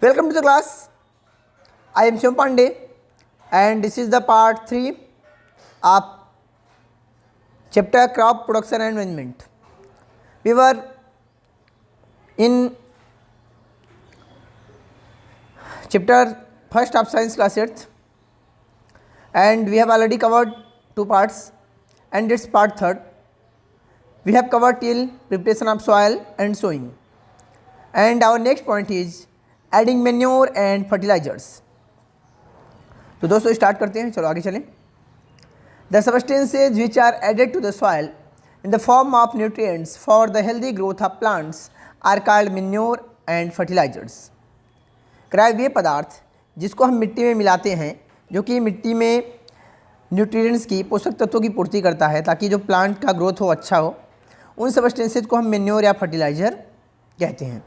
Welcome to the class. I am Shivam Pandey and this is the part 3 of chapter crop production and management. We were in chapter first of science class 8th and we have already covered 2 parts and it's part 3rd. We have covered till preparation of soil and sowing, and our next point is adding manure and fertilisers. तो दोस्तों start करते हैं, चलो आगे चलें। The substances which are added to the soil in the form of nutrients for the healthy growth of plants are called manure and fertilisers. कराए वे पदार्थ जिसको हम मिट्टी में मिलाते हैं जो कि मिट्टी में न्यूट्रिएंट्स की पोषक तत्वों की पूर्ति करता है ताकि जो प्लांट का ग्रोथ हो अच्छा हो, उन सब्सटेंसेज को हम मैन्योर या फर्टिलाइजर कहते हैं।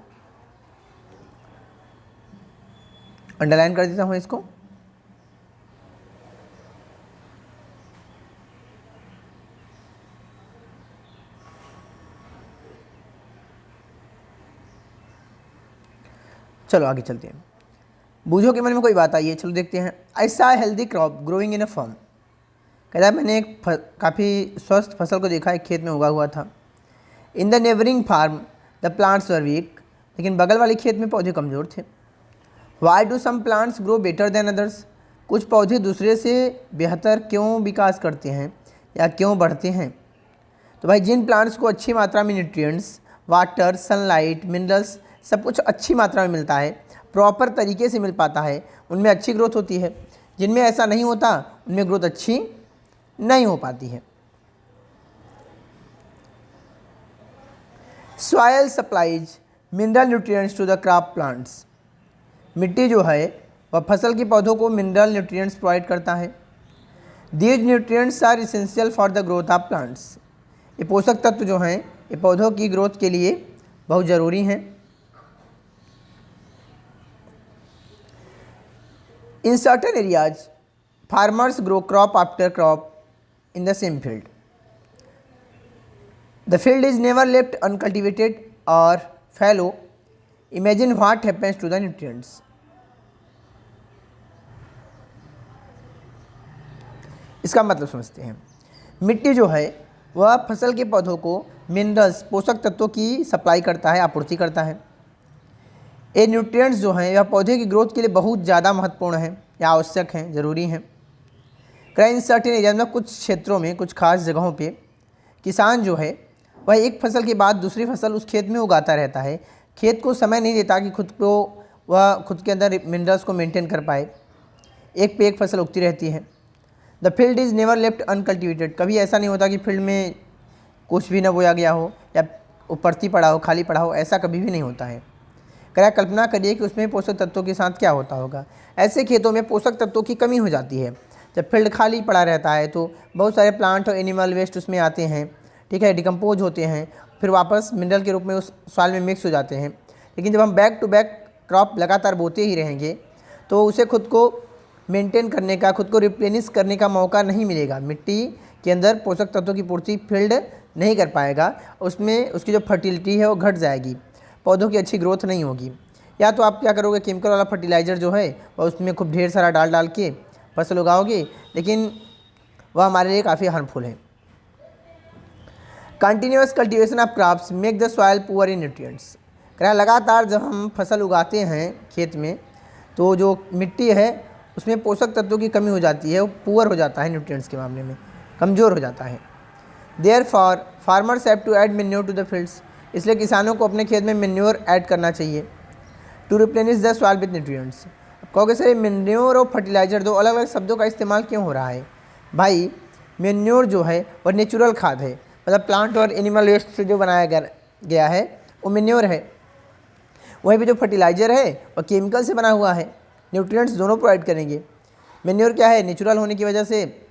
अंडरलाइन कर देता हूँ इसको। चलो आगे चलते हैं। बूझो के मन में कोई बात आई है, चलो देखते हैं। आई सा healthy crop growing in a form. कहता है मैंने एक काफ़ी स्वस्थ फसल को देखा, एक खेत में उगा हुआ था। In the neighbouring farm the plants were weak, लेकिन बगल वाले खेत में पौधे कमज़ोर थे। Why do some plants grow better than others, कुछ पौधे दूसरे से बेहतर क्यों विकास करते हैं या क्यों बढ़ते हैं। तो भाई जिन प्लांट्स को अच्छी मात्रा में न्यूट्रिएंट्स, वाटर, सनलाइट, मिनरल्स सब कुछ अच्छी मात्रा में मिलता है, प्रॉपर तरीके से मिल पाता है, उनमें अच्छी ग्रोथ होती है। जिनमें ऐसा नहीं होता उनमें ग्रोथ अच्छी नहीं हो पाती है। Soil supplies mineral nutrients to the crop plants. मिट्टी जो है वह फसल के पौधों को मिनरल न्यूट्रिएंट्स प्रोवाइड करता है। These nutrients are essential for the growth of plants. ये पोषक तत्व जो हैं ये पौधों की ग्रोथ के लिए बहुत ज़रूरी हैं। In certain areas farmers grow crop after crop in the same field. The field is never left uncultivated और fallow. Imagine what happens to the nutrients. इसका मतलब समझते हैं। मिट्टी जो है वह फसल के पौधों को मिनरल्स, पोषक तत्वों की सप्लाई करता है, आपूर्ति करता है। ये न्यूट्रिएंट्स जो हैं यह पौधे की ग्रोथ के लिए बहुत ज़्यादा महत्वपूर्ण हैं या आवश्यक हैं, ज़रूरी हैं। इन सर्टेन एरियाज में कुछ क्षेत्रों में, कुछ खास जगहों पे किसान जो है वह एक फसल के बाद दूसरी फसल उस खेत में उगाता रहता है। खेत को समय नहीं देता कि वह खुद के अंदर मिनरल्स को मेंटेन कर पाए। एक पे एक फसल उगती रहती है। The field is never left uncultivated. कभी ऐसा नहीं होता कि फील्ड में कुछ भी न बोया गया हो या उपरती पड़ा हो, खाली पड़ा हो, ऐसा कभी भी नहीं होता है। कल्पना करिए कि उसमें पोषक तत्वों के साथ क्या होता होगा। ऐसे खेतों में पोषक तत्वों की कमी हो जाती है। जब फील्ड खाली पड़ा रहता है तो बहुत सारे प्लांट और एनिमल वेस्ट उसमें आते हैं, ठीक है, डिकम्पोज होते हैं, फिर वापस मिनरल के रूप में उस सॉइल में मिक्स हो जाते हैं। लेकिन जब हम बैक टू बैक क्रॉप लगातार बोते ही रहेंगे तो उसे खुद को मेंटेन करने का, खुद को रिप्लेनिश करने का मौका नहीं मिलेगा। मिट्टी के अंदर पोषक तत्वों की पूर्ति फील्ड नहीं कर पाएगा, उसमें उसकी जो फर्टिलिटी है वो घट जाएगी, पौधों की अच्छी ग्रोथ नहीं होगी। या तो आप क्या करोगे, केमिकल वाला फर्टिलाइज़र जो है वह उसमें खूब ढेर सारा डाल के फसल उगाओगे, लेकिन वह हमारे लिए काफ़ी हार्मफुल है। Continuous cultivation of crops make the soil poor in nutrients. लगातार जब हम फसल उगाते हैं खेत में तो जो मिट्टी है उसमें पोषक तत्वों की कमी हो जाती है, वो पुअर हो जाता है, न्यूट्रिएंट्स के मामले में कमज़ोर हो जाता है। Therefore farmers have to add manure to the fields. इसलिए किसानों को अपने खेत में मैन्योर ऐड करना चाहिए to replenish the soil with nutrients. कहोगे सर मैन्योर और फर्टिलाइज़र दो अलग अलग शब्दों का इस्तेमाल क्यों हो रहा है। भाई मैन्योर जो है वह नेचुरल खाद है, मतलब प्लांट और एनिमल वेस्ट से जो बनाया गया है वो मैन्योर है। वहीं पे जो फर्टिलाइज़र है वह केमिकल से बना हुआ है, न्यूट्रिएंट्स दोनों प्रोवाइड करेंगे। मैन्योर क्या है, नेचुरल होने की वजह से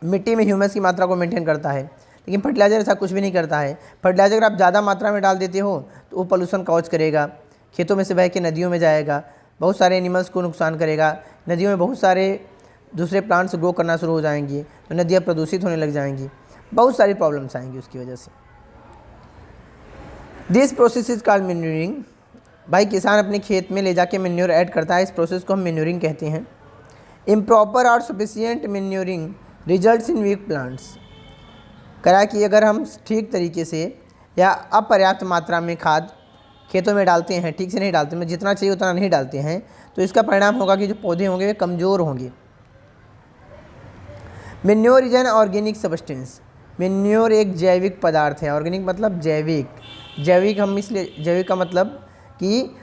मिट्टी में ह्यूमस की मात्रा को मेंटेन करता है, लेकिन फर्टिलाइज़र ऐसा कुछ भी नहीं करता है। फर्टिलाइज़र अगर आप ज़्यादा मात्रा में डाल देते हो तो वो पोल्यूशन कॉज करेगा, खेतों में से बह के नदियों में जाएगा, बहुत सारे एनिमल्स को नुकसान करेगा। नदियों में बहुत सारे दूसरे प्लांट्स ग्रो करना शुरू हो जाएंगी तो नदियाँ प्रदूषित होने लग जाएंगी, बहुत सारी प्रॉब्लम्स आएंगी उसकी वजह से। This process is called manuring. भाई किसान अपने खेत में ले जाके मेन्योर ऐड करता है, इस प्रोसेस को हम मेन्योरिंग कहते हैं। Improper or sufficient manuring results in weak plants. करा कि अगर हम ठीक तरीके से या अपर्याप्त मात्रा में खाद खेतों में डालते हैं, ठीक से नहीं डालते, मतलब जितना चाहिए उतना नहीं डालते हैं, तो इसका परिणाम होगा कि जो पौधे होंगे वे कमज़ोर होंगे। Manure is an organic substance. Manure एक जैविक पदार्थ है। ऑर्गेनिक मतलब जैविक। जैविक हम इसलिए, जैविक का मतलब कि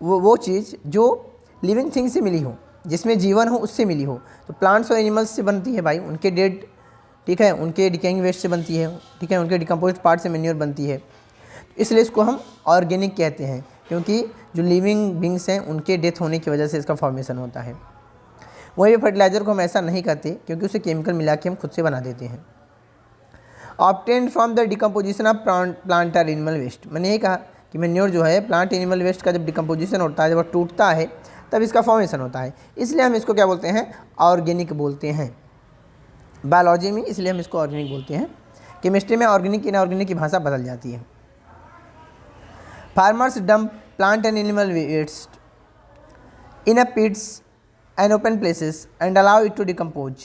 वो चीज़ जो लिविंग थिंग से मिली हो, जिसमें जीवन हो, उससे मिली हो। तो प्लांट्स और एनिमल्स से बनती है भाई, उनके डेड, ठीक है, उनके डिकेइंग वेस्ट से बनती है, ठीक है, उनके डिकम्पोज्ड पार्ट से मेन्योर बनती है। इसलिए इसको हम ऑर्गेनिक कहते हैं, क्योंकि जो लिविंग बींग्स हैं उनके डेथ होने की वजह से इसका फॉर्मेशन होता है। वहीं फर्टिलाइज़र को हम ऐसा नहीं करते, क्योंकि उसे केमिकल मिला के हम खुद से बना देते हैं। Obtain from the decomposition of plant और एनिमल वेस्ट। मैंने ये कहा कि मेन्योर जो है प्लांट एनिमल वेस्ट का जब डिकम्पोजिशन होता है, जब वो टूटता है, तब इसका फॉर्मेशन होता है। इसलिए हम इसको क्या बोलते हैं, ऑर्गेनिक बोलते हैं बायोलॉजी में, इसलिए हम इसको ऑर्गेनिक बोलते हैं। केमिस्ट्री में ऑर्गेनिक इनऑर्गेनिक की भाषा बदल जाती है। Farmers dump plant and animal waste in a pits and open places and allow it to decompose.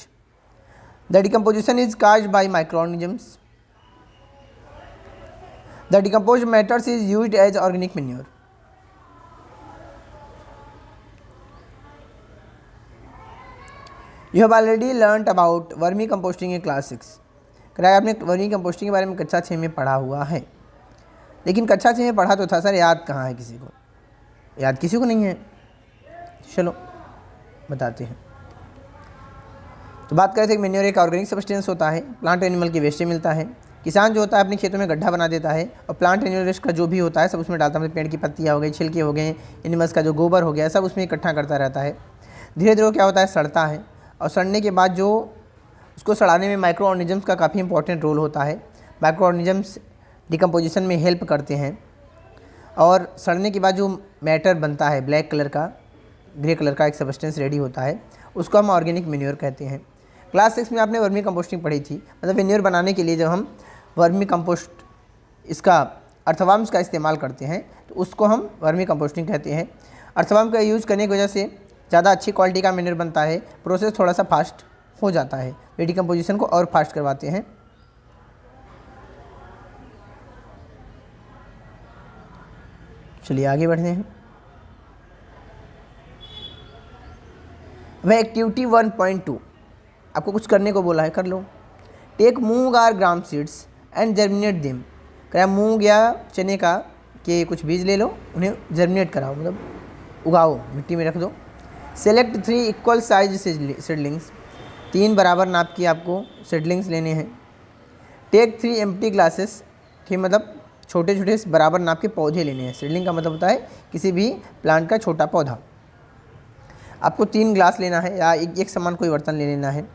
The decomposition is caused by microorganisms. The decomposed matters is used as organic manure. You have already learnt about vermi composting in class 6. कराया आपने vermi composting के बारे में कक्षा 6 में पढ़ा हुआ है, लेकिन कक्षा 6 में पढ़ा तो था सर, याद कहाँ है किसी को? याद किसी को नहीं है। चलो बताते हैं। तो बात करें थे कि मेन्योर एक ऑर्गेनिक सब्सटेंस होता है, प्लांट एनिमल के वेस्ट से मिलता है। किसान जो होता है अपने खेतों में गड्ढा बना देता है और प्लांट एनिमल वेस्ट का जो भी होता है सब उसमें डालता है, मतलब पेड़ की पत्तियाँ हो गई, छिलके हो गए, एनिमल्स का जो गोबर हो गया, सब उसमें इकट्ठा करता रहता है। धीरे धीरे क्या होता है, सड़ता है, और सड़ने के बाद जो उसको सड़ाने में माइक्रो ऑर्गेनिजम्स का काफ़ी इंपॉर्टेंट रोल होता है। माइक्रो ऑर्गेनिजम्स डिकम्पोजिशन में हेल्प करते हैं, और सड़ने के बाद जो मैटर बनता है ब्लैक कलर का, ग्रे कलर का एक सब्सटेंस रेडी होता है, उसको हम ऑर्गेनिक मेन्योर कहते हैं। क्लास 6 में आपने वर्मी कंपोस्टिंग पढ़ी थी, मतलब मेन्योर बनाने के लिए जब हम वर्मी कंपोस्ट इसका अर्थवार्म्स का इस्तेमाल करते हैं तो उसको हम वर्मी कंपोस्टिंग कहते हैं। अर्थवार्म का यूज़ करने की वजह से ज़्यादा अच्छी क्वालिटी का मेन्योर बनता है, प्रोसेस थोड़ा सा फास्ट हो जाता है, ये डिकम्पोजिशन को और फास्ट करवाते हैं। चलिए आगे बढ़ते हैं। वह एक्टिविटी 1.2 आपको कुछ करने को बोला है, कर लो। Take moong or gram seeds and germinate them. क्या मूंग या चने का के कुछ बीज ले लो, उन्हें जर्मिनेट कराओ, मतलब उगाओ, मिट्टी में रख दो। Select 3 equal size seedlings. 3 बराबर नाप की आपको सीडलिंग्स लेने हैं। टेक 3 एम्प्टी ग्लासेस, ठीक, मतलब छोटे छोटे बराबर नाप के पौधे लेने हैं। सीडलिंग का मतलब होता है किसी भी प्लांट का छोटा पौधा। आपको 3 ग्लास लेना है या एक समान कोई बर्तन ले लेना है।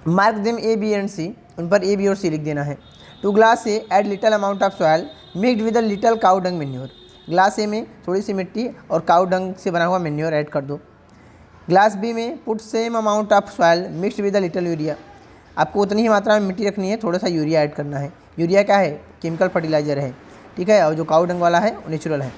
Mark them A B and C, उन पर ए बी और सी लिख देना है। Two glass A add little amount of soil mixed with a little cow dung manure. Glass A में थोड़ी सी मिट्टी और काउ डंग से बना हुआ मेन्योर ऐड कर दो। ग्लास बी में put same amount of soil mixed with a little urea. आपको उतनी ही मात्रा में मिट्टी रखनी है, थोड़ा सा यूरिया ऐड करना है। यूरिया क्या है, केमिकल फर्टिलाइजर है, ठीक है, और जो काउ डंग वाला है वो नेचुरल है।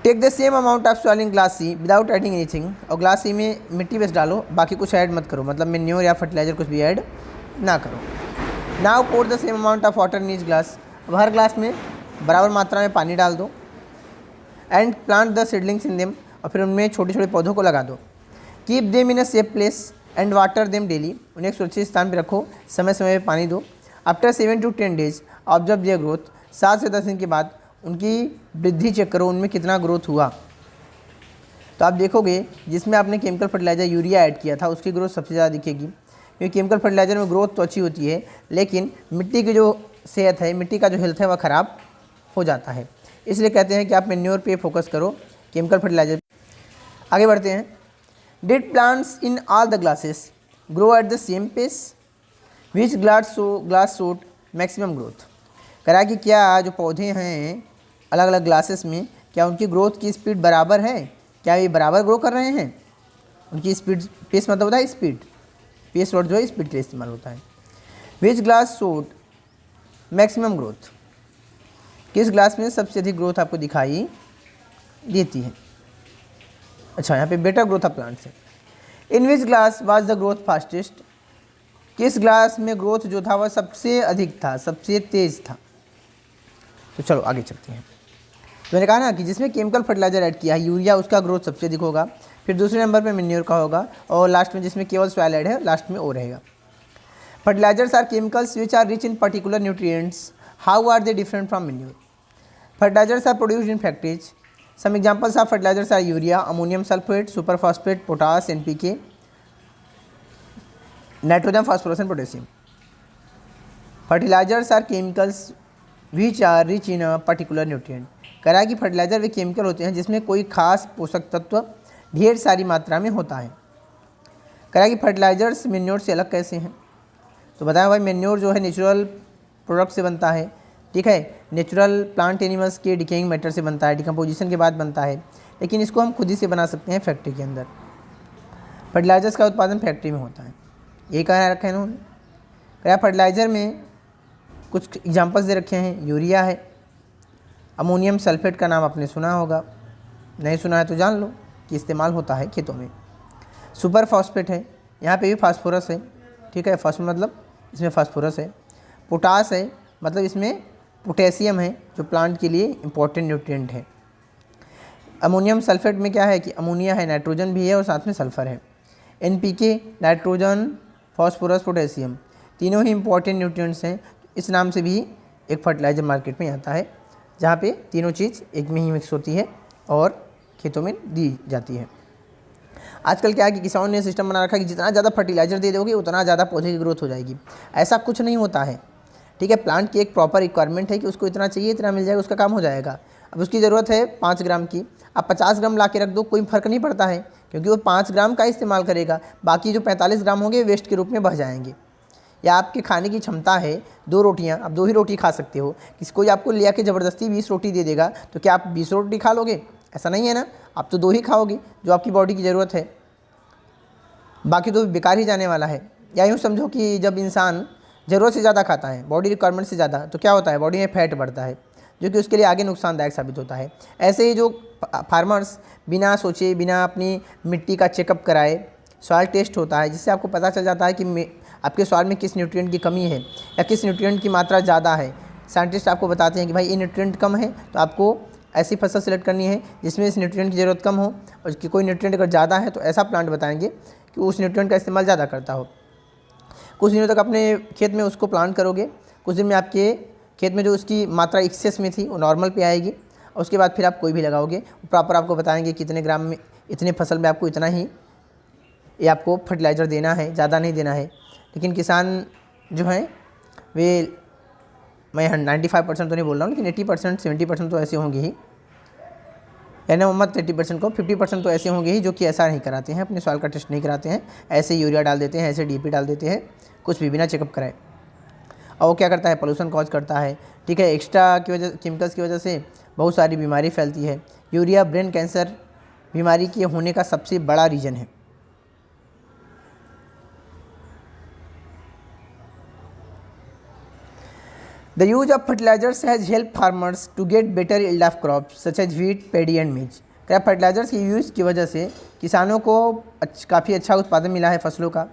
Take the same amount of soil in glass C without adding anything. और ग्लास सी में मिट्टी बस डालो, बाकी कुछ ऐड मत करो, मतलब मेन्योर या फर्टिलाइजर कुछ भी ऐड ना करो। Now pour the same amount of water in each glass. अब हर ग्लास में बराबर मात्रा में पानी डाल दो। And plant the seedlings in them, और फिर उनमें छोटे छोटे पौधों को लगा दो। Keep them in a safe place and water them daily. उन्हें एक सुरक्षित स्थान पर रखो, समय समय पर पानी दो। After 7 to 10 days observe their growth. 7 से 10 दिन के बाद उनकी वृद्धि चेक करो, उनमें कितना ग्रोथ हुआ। तो आप देखोगे जिसमें आपने केमिकल फर्टिलाइजर यूरिया ऐड किया था उसकी ग्रोथ सबसे ज़्यादा दिखेगी, क्योंकि केमिकल फर्टिलाइजर में ग्रोथ तो अच्छी होती है, लेकिन मिट्टी की जो सेहत है, मिट्टी का जो हेल्थ है वह ख़राब हो जाता है। इसलिए कहते हैं कि आप मेन्योर पे फोकस करो, केमिकल फर्टिलाइजर। आगे बढ़ते हैं। Did plants in all the glasses grow at the same pace, which glass showed maximum growth. करा कि क्या जो पौधे हैं अलग अलग ग्लासेस में, क्या उनकी ग्रोथ की स्पीड बराबर है, क्या ये बराबर ग्रो कर रहे हैं। उनकी स्पीड, पेस मतलब होता है स्पीड, पेस वर्ड जो है स्पीड के लिए इस्तेमाल होता है। विच ग्लास शोड मैक्सिमम ग्रोथ। किस ग्लास में सबसे अधिक ग्रोथ आपको दिखाई देती है? अच्छा, यहाँ पे बेटर ग्रोथ ऑफ प्लांट्स है। In which glass was the growth fastest? किस ग्लास में ग्रोथ जो था वह सबसे अधिक था, सबसे तेज था? तो चलो आगे चलते हैं। तो मैंने कहा ना कि जिसमें केमिकल फर्टिलाइजर ऐड किया है, यूरिया, उसका ग्रोथ सबसे अधिक होगा। फिर दूसरे नंबर पे मेन्योर का होगा, और लास्ट में जिसमें केवल सॉइल ऐड है, लास्ट में ओ रहेगा। Fertilisers are chemicals which are rich in particular nutrients. How are they different from manure? Fertilisers are produced in factories. Some examples of fertilisers are urea, ammonium sulphate, super phosphate, potash, NPK, nitrogen, phosphorus and potassium. Fertilisers are chemicals which are rich in a particular nutrient. कह रहा है कि fertiliser वे chemical होते हैं जिसमें कोई खास पोषक तत्व ढेर सारी मात्रा में होता है। कह रहा है कि फर्टिलाइजर्स मेन्योर से अलग कैसे हैं? तो बताया भाई, मेन्योर जो है नेचुरल प्रोडक्ट से बनता है, ठीक है, नेचुरल प्लांट एनिमल्स के डिकेइंग मैटर से बनता है, डिकम्पोजिशन के बाद बनता है, लेकिन इसको हम खुद ही से बना सकते हैं फैक्ट्री के अंदर। फर्टिलाइजर्स का उत्पादन फैक्ट्री में होता है, ये कह रखा है इन्होंने। कह फर्टिलाइजर में कुछ एग्जाम्पल्स दे रखे हैं, यूरिया है, अमोनियम सल्फेट का नाम आपने सुना होगा, नहीं सुना है तो जान लो कि इस्तेमाल होता है खेतों में। सुपर फॉस्फेट है, यहाँ पे भी फास्फोरस है, ठीक है, फास्फोरस मतलब इसमें फास्फोरस है। पोटास है, मतलब इसमें पोटेशियम है जो प्लांट के लिए इम्पोर्टेंट न्यूट्रिएंट है। अमोनियम सल्फेट में क्या है कि अमोनिया है, नाइट्रोजन भी है और साथ में सल्फर है। एनपीके, नाइट्रोजन, फास्फोरस, पोटेशियम, तीनों ही इम्पोर्टेंट न्यूट्रिएंट्स हैं। इस नाम से भी एक फर्टिलाइजर मार्केट में आता है जहाँ पे तीनों चीज़ एक में ही मिक्स होती है और खेतों में दी जाती है। आजकल क्या है कि किसानों ने सिस्टम बना रखा है कि जितना ज़्यादा फर्टिलाइजर दे दोगे उतना ज़्यादा पौधे की ग्रोथ हो जाएगी। ऐसा कुछ नहीं होता है, ठीक है। प्लांट की एक प्रॉपर रिक्वायरमेंट है कि उसको इतना चाहिए, इतना मिल जाएगा, उसका काम हो जाएगा। अब उसकी ज़रूरत है 5 ग्राम की, आप 50 ग्राम ला के रख दो, कोई फ़र्क नहीं पड़ता है, क्योंकि वो 5 ग्राम का इस्तेमाल करेगा, बाकी जो 45 ग्राम होंगे वेस्ट के रूप में बह जाएंगे। या आपके खाने की क्षमता है 2 रोटियाँ, आप 2 ही रोटी खा सकते हो, किसी कोई आपको ले आके ज़बरदस्ती 20 रोटी दे देगा तो क्या आप 20 रोटी खा लोगे? ऐसा नहीं है ना, आप तो 2 ही खाओगे जो आपकी बॉडी की ज़रूरत है, बाकी तो बेकार ही जाने वाला है। या यूँ समझो कि जब इंसान ज़रूरत से ज़्यादा खाता है, बॉडी रिक्वायरमेंट से ज़्यादा, तो क्या होता है, बॉडी में फैट बढ़ता है, जो कि उसके लिए आगे नुकसानदायक साबित होता है। ऐसे ही जो फार्मर्स बिना सोचे, बिना अपनी मिट्टी का चेकअप कराए सॉइल टेस्ट होता है, जिससे आपको पता चल जाता है कि आपके सॉइल में किस न्यूट्रिएंट की कमी है या किस न्यूट्रिएंट की मात्रा ज़्यादा है। साइंटिस्ट आपको बताते हैं कि भाई ये न्यूट्रिएंट कम है तो आपको ऐसी फसल सेलेक्ट करनी है जिसमें इस न्यूट्रिएंट की ज़रूरत कम हो, और उसकी कोई न्यूट्रिएंट अगर ज़्यादा है तो ऐसा प्लांट बताएंगे कि उस न्यूट्रिएंट का इस्तेमाल ज़्यादा करता हो। कुछ दिनों तक अपने खेत में उसको प्लांट करोगे, कुछ दिन में आपके खेत में जो उसकी मात्रा एक्सेस में थी वो नॉर्मल पे आएगी, और उसके बाद फिर आप कोई भी लगाओगे, प्रॉपर आपको बताएंगे कितने ग्राम में, इतने फसल में आपको इतना ही ये आपको फर्टिलाइज़र देना है, ज़्यादा नहीं देना है। लेकिन किसान जो हैं वे, मैं 95% तो नहीं बोल रहा हूँ, लेकिन 80% 70% तो ऐसे होंगे ही, यानी मत 30% को 50% तो ऐसे होंगे ही जो कि ऐसा नहीं कराते हैं, अपने सॉइल का टेस्ट नहीं कराते हैं, ऐसे यूरिया डाल देते हैं, ऐसे डीपी डाल देते हैं, कुछ भी बिना चेकअप कराए। और वो क्या करता है, पोल्यूशन कॉज करता है, ठीक है। एक्स्ट्रा की वजह, केमिकल्स की वजह से बहुत सारी बीमारी फैलती है। यूरिया ब्रेन कैंसर बीमारी के होने का सबसे बड़ा रीज़न है। The use of fertilizers has helped farmers to get better yield of crops such as wheat, paddy and maize। क्या फर्टिलाइजर्स के यूज़ की वजह से किसानों को काफ़ी अच्छा उत्पादन मिला है फसलों का,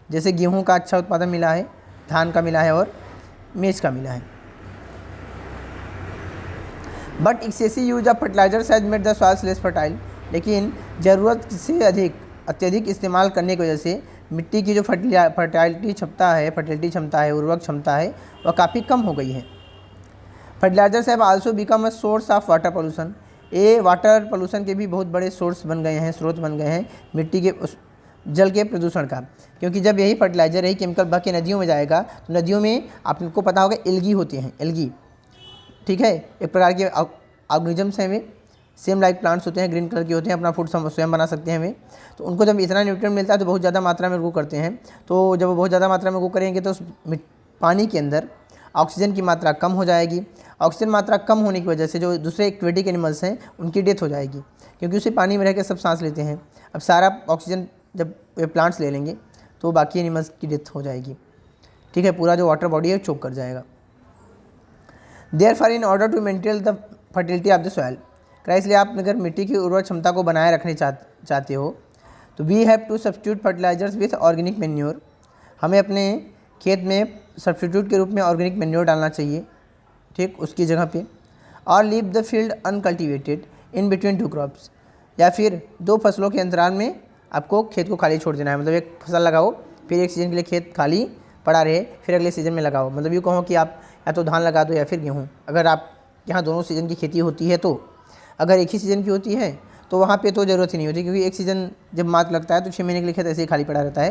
जैसे गेहूं का अच्छा उत्पादन मिला है, धान का मिला है और मेज का मिला है। But excessive use of fertilisers has made the soils less fertile. लेकिन ज़रूरत से अत्यधिक इस्तेमाल करने की वजह से मिट्टी की जो फर्टिलिटी क्षमता है, उर्वरक क्षमता है, वह काफ़ी कम हो गई है। Fertilisers have also become a source of water pollution. ये वाटर पोल्यूशन के भी बहुत बड़े सोर्स बन गए हैं, स्रोत बन गए हैं मिट्टी के जल के प्रदूषण का, क्योंकि जब यही फर्टिलाइजर, यही केमिकल बह के नदियों में जाएगा तो नदियों में आपको पता होगा एल्गी होते हैं, एल्गी, ठीक है, एक प्रकार के ऑर्गेनिजम्स हैं, वे सेम लाइक प्लांट्स होते हैं, ग्रीन कलर के होते हैं, अपना फूड स्वयं बना सकते हैं वे। तो उनको जब इतना न्यूट्रिएंट मिलता है तो बहुत ज़्यादा मात्रा में ग्रो करते हैं। तो जब वो बहुत ज़्यादा मात्रा में ग्रो करेंगे तो उस पानी के अंदर ऑक्सीजन की मात्रा कम हो जाएगी। ऑक्सीजन मात्रा कम होने की वजह से जो दूसरे एक्वेटिक एनिमल्स हैं उनकी डेथ हो जाएगी, क्योंकि उसी पानी में रह के सब सांस लेते हैं। अब सारा ऑक्सीजन जब वे प्लांट्स ले लेंगे तो बाकी एनिमल्स की डेथ हो जाएगी, ठीक है, पूरा जो वाटर बॉडी है चोक कर जाएगा। Therefore in order to maintain the fertility of the soil, इसलिए आप अगर मिट्टी की उर्वरक क्षमता को बनाए रखने चाहते हो तो we have to substitute fertilisers with organic manure, हमें अपने खेत में सब्स्टिट्यूट के रूप में ऑर्गेनिक मैन्योर डालना चाहिए, ठीक, उसकी जगह पे। और leave the field uncultivated in between two crops, या फिर दो फसलों के अंतराल में आपको खेत को खाली छोड़ देना है। मतलब एक फसल लगाओ, फिर एक सीज़न के लिए खेत खाली पड़ा रहे, फिर अगले सीज़न में लगाओ। मतलब यूँ कहो कि आप या तो धान लगा दो या फिर गेहूँ, अगर आप यहाँ दोनों सीज़न की खेती होती है तो। अगर एक ही सीज़न की होती है तो वहाँ पे तो ज़रूरत ही नहीं होती, क्योंकि एक सीज़न जब मात लगता है तो 6 महीने के लिए खेत ऐसे ही खाली पड़ा रहता है,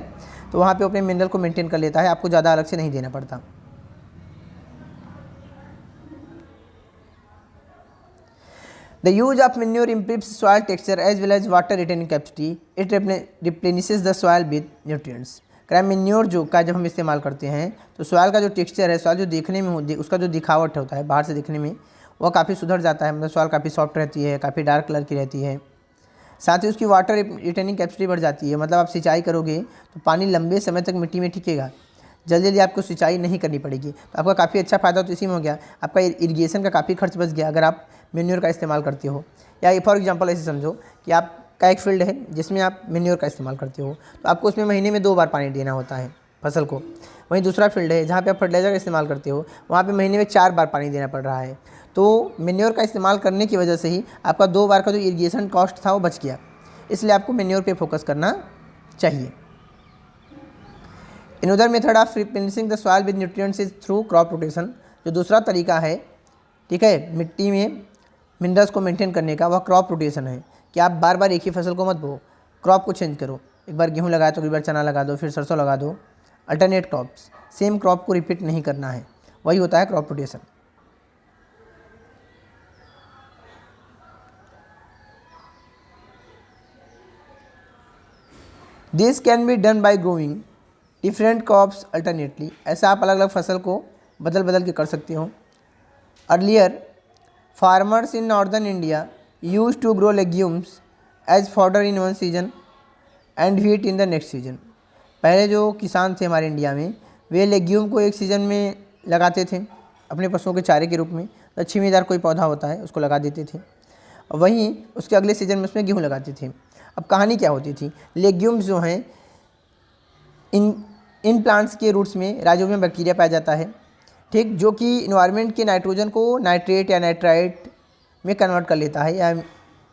तो वहाँ पे अपने मिनरल को मेंटेन कर लेता है, आपको ज़्यादा अलग से नहीं देना पड़ता। The use of manure improves soil texture as well as water retaining capacity. It replenishes the soil with nutrients. Manure जो का जब हम इस्तेमाल करते हैं तो सॉइल का जो टेक्सचर है, सॉइल जो देखने में उसका जो दिखावट होता है बाहर से देखने में, वह काफ़ी सुधर जाता है। मतलब सॉइल काफ़ी सॉफ्ट रहती है, काफ़ी डार्क कलर की रहती है। साथ ही उसकी वाटर रिटेनिंग कैपेसिटी बढ़ जाती है। मतलब आप सिंचाई करोगे तो पानी लंबे समय तक मिट्टी में टिकेगा, जल्दी जल्दी आपको सिंचाई नहीं करनी पड़ेगी, तो आपका काफ़ी अच्छा फ़ायदा तो इसी में हो गया। आपका इरिगेशन का काफ़ी खर्च बच गया अगर आप मैन्योर का इस्तेमाल करते हो। या फॉर एग्जांपल ऐसे समझो कि आपका एक फील्ड है जिसमें आप मैन्योर का इस्तेमाल करते हो, तो आपको उसमें महीने में 2 बार पानी देना होता है फसल को। वहीं दूसरा फील्ड है जहाँ पे आप फर्टिलाइज़र का इस्तेमाल करते हो, वहाँ पे महीने में 4 बार पानी देना पड़ रहा है। तो मैन्योर का इस्तेमाल करने की वजह से ही आपका 2 बार का जो इरिगेशन कॉस्ट था वो बच गया। इसलिए आपको मैन्योर पे फोकस करना चाहिए। Another method of replenishing the soil with nutrients is through crop rotation। जो दूसरा तरीका है, ठीक है, मिट्टी में मिनरल्स को मेंटेन करने का, वह क्रॉप रोटेशन है कि आप बार बार एक ही फसल को मत बो, क्रॉप को चेंज करो। एक बार गेहूँ लगाया तो अगली बार चना लगा दो, फिर सरसों लगा दो। अल्टरनेट क्रॉप्स, सेम क्रॉप को रिपीट नहीं करना है, वही होता है crop rotation. This can be done by growing different crops alternately, ऐसा आप अलग अलग फसल को बदल बदल के कर सकते हो। Earlier farmers in northern India use to grow legumes as fodder in one season and wheat in the next season. पहले जो किसान थे हमारे इंडिया में, वे लेग्यूम को एक सीज़न में लगाते थे अपने पशुओं के चारे के रूप में। लक्ष्मीदार कोई पौधा होता है उसको लगा देते थे, वहीं उसके अगले सीज़न में उसमें गेहूँ लगाते थे। अब कहानी क्या होती थी, लेग्यूम्स जो हैं इन प्लांट्स के रूट्स में राइजोबियम बैक्टीरिया पाया जाता है, ठीक, जो कि इन्वायरमेंट के नाइट्रोजन को नाइट्रेट या नाइट्राइट में कन्वर्ट कर लेता है या